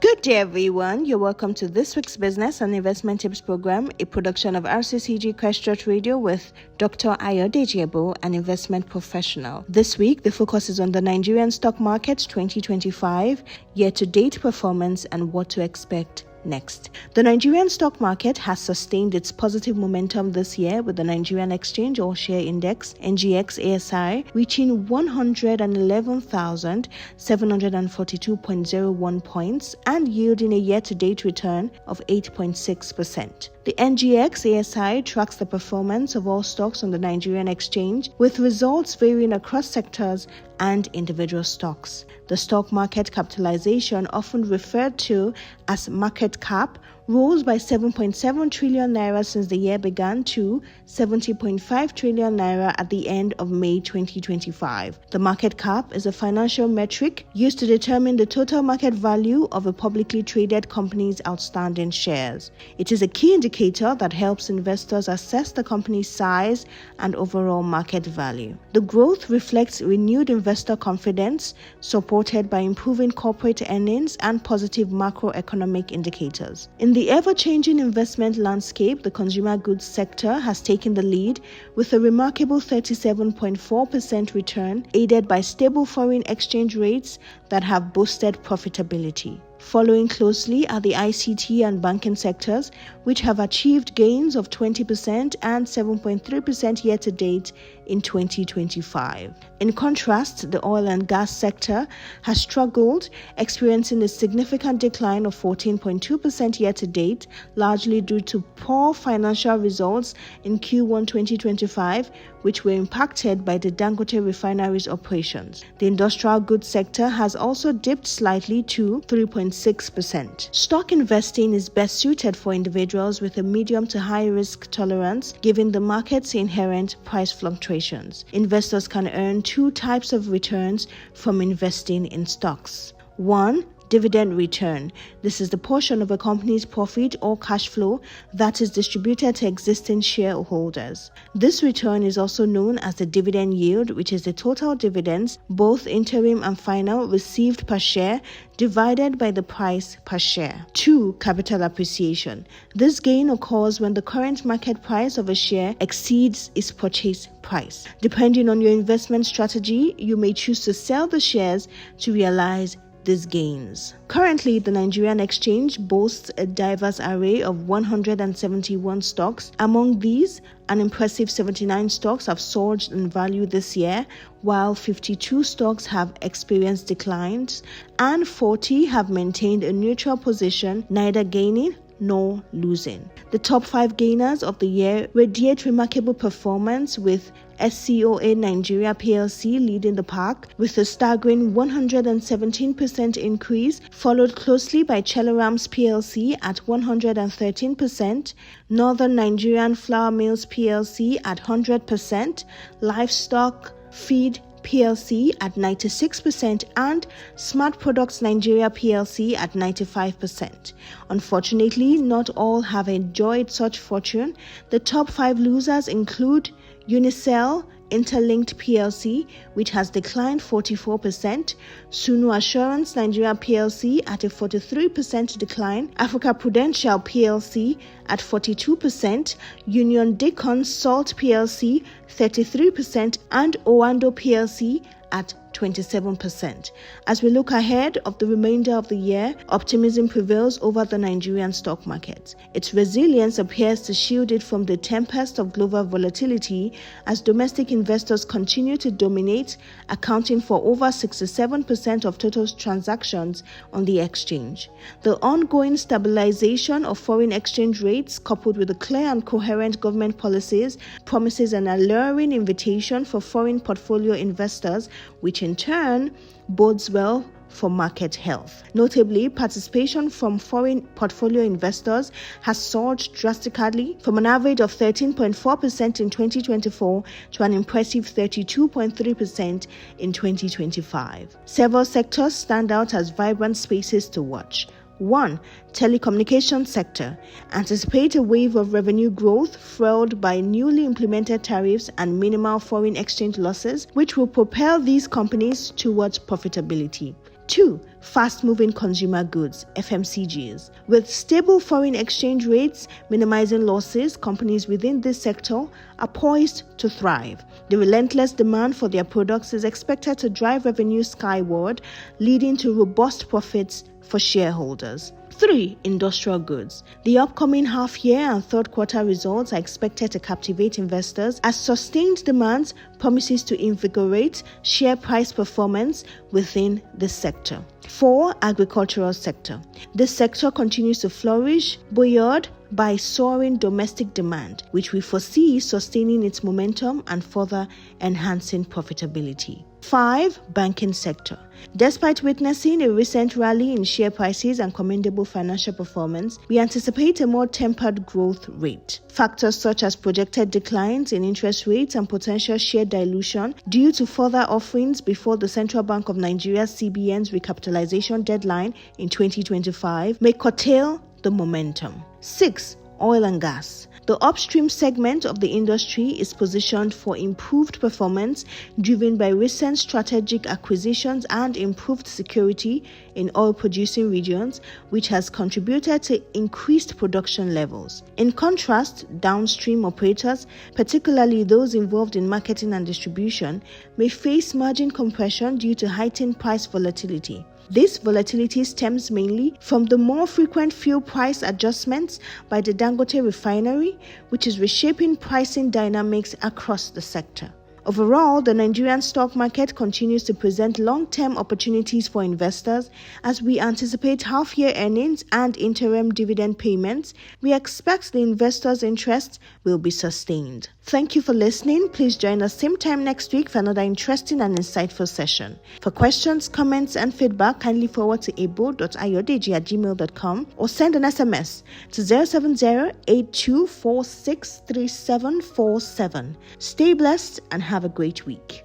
Good day, everyone. You're welcome to this week's Business and Investment Tips program, a production of RCCG Christ Church Radio with Dr. Ayodeji Ebo, an investment professional. This week, the focus is on the Nigerian stock market 2025, year-to-date performance, and what to expect next. The Nigerian stock market has sustained its positive momentum this year, with the Nigerian Exchange All Share Index (NGX ASI) reaching 111,742.01 points and yielding a year-to-date return of 8.6%. The NGX ASI tracks the performance of all stocks on the Nigerian exchange, with results varying across sectors and individual stocks. The stock market capitalization, often referred to as market cap, rose by 7.7 trillion naira since the year began to 70.5 trillion naira at the end of May 2025. The market cap is a financial metric used to determine the total market value of a publicly traded company's outstanding shares. It is a key indicator that helps investors assess the company's size and overall market value. The growth reflects renewed investor confidence, supported by improving corporate earnings and positive macroeconomic indicators. In the ever-changing investment landscape, the consumer goods sector has taken the lead with a remarkable 37.4% return, aided by stable foreign exchange rates that have boosted profitability. Following closely are the ICT and banking sectors, which have achieved gains of 20% and 7.3% year-to-date in 2025. In contrast, the oil and gas sector has struggled, experiencing a significant decline of 14.2% year-to-date, largely due to poor financial results in Q1 2025, which were impacted by the Dangote refinery's operations. The industrial goods sector has also dipped slightly to 3.6%. Stock investing is best suited for individuals with a medium to high risk tolerance, given the market's inherent price fluctuations. Investors can earn two types of returns from investing in stocks. 1. Dividend return. This is the portion of a company's profit or cash flow that is distributed to existing shareholders. This return is also known as the dividend yield, which is the total dividends, both interim and final, received per share divided by the price per share. 2. Capital appreciation. This gain occurs when the current market price of a share exceeds its purchase price. Depending on your investment strategy, you may choose to sell the shares to realize these gains. Currently, the Nigerian exchange boasts a diverse array of 171 stocks. Among these, an impressive 79 stocks have surged in value this year, while 52 stocks have experienced declines and 40 have maintained a neutral position, neither gaining nor losing. The top 5 gainers of the year radiate remarkable performance, with SCOA Nigeria PLC leading the pack with a staggering 117% increase, followed closely by Chelarams PLC at 113%, Northern Nigerian Flour Mills PLC at 100%, Livestock Feed PLC at 96% and Smart Products Nigeria PLC at 95%. Unfortunately, not all have enjoyed such fortune. The top 5 losers include Unicel Interlinked PLC, which has declined 44%, Sunu Assurance Nigeria PLC at a 43% decline, Africa Prudential PLC at 42%, Union Deacon Salt PLC 33%, and Owando PLC at 27%. As we look ahead of the remainder of the year, optimism prevails over the Nigerian stock market. Its resilience appears to shield it from the tempest of global volatility as domestic investors continue to dominate, accounting for over 67% of total transactions on the exchange. The ongoing stabilization of foreign exchange rates, coupled with the clear and coherent government policies, promises an alluring invitation for foreign portfolio investors, which in turn bodes well for market health. Notably, participation from foreign portfolio investors has surged drastically from an average of 13.4% in 2024 to an impressive 32.3% in 2025. Several sectors stand out as vibrant spaces to watch. 1. Telecommunications sector. Anticipate a wave of revenue growth fueled by newly implemented tariffs and minimal foreign exchange losses, which will propel these companies towards profitability. 2. Fast-moving consumer goods, FMCGs. With stable foreign exchange rates minimizing losses, companies within this sector are poised to thrive. The relentless demand for their products is expected to drive revenue skyward, leading to robust profits for shareholders. 3. Industrial goods. The upcoming half-year and third quarter results are expected to captivate investors as sustained demand promises to invigorate share price performance within the sector. 4. Agricultural sector. This sector continues to flourish, buoyed by soaring domestic demand, which we foresee sustaining its momentum and further enhancing profitability. 5. Banking sector. Despite witnessing a recent rally in share prices and commendable financial performance, we anticipate a more tempered growth rate. Factors such as projected declines in interest rates and potential share dilution due to further offerings before the Central Bank of Nigeria CBN's recapitalization deadline in 2025 may curtail the momentum. 6. Oil and gas. The upstream segment of the industry is positioned for improved performance driven by recent strategic acquisitions and improved security in oil-producing regions, which has contributed to increased production levels. In contrast, downstream operators, particularly those involved in marketing and distribution, may face margin compression due to heightened price volatility. This volatility stems mainly from the more frequent fuel price adjustments by the Dangote refinery, which is reshaping pricing dynamics across the sector. Overall, the Nigerian stock market continues to present long-term opportunities for investors. As we anticipate half-year earnings and interim dividend payments, we expect the investors' interest will be sustained. Thank you for listening. Please join us same time next week for another interesting and insightful session. For questions, comments, and feedback, kindly forward to ebo.ayodeji@gmail.com or send an SMS to 070-8246-3747. Stay blessed and have a great week.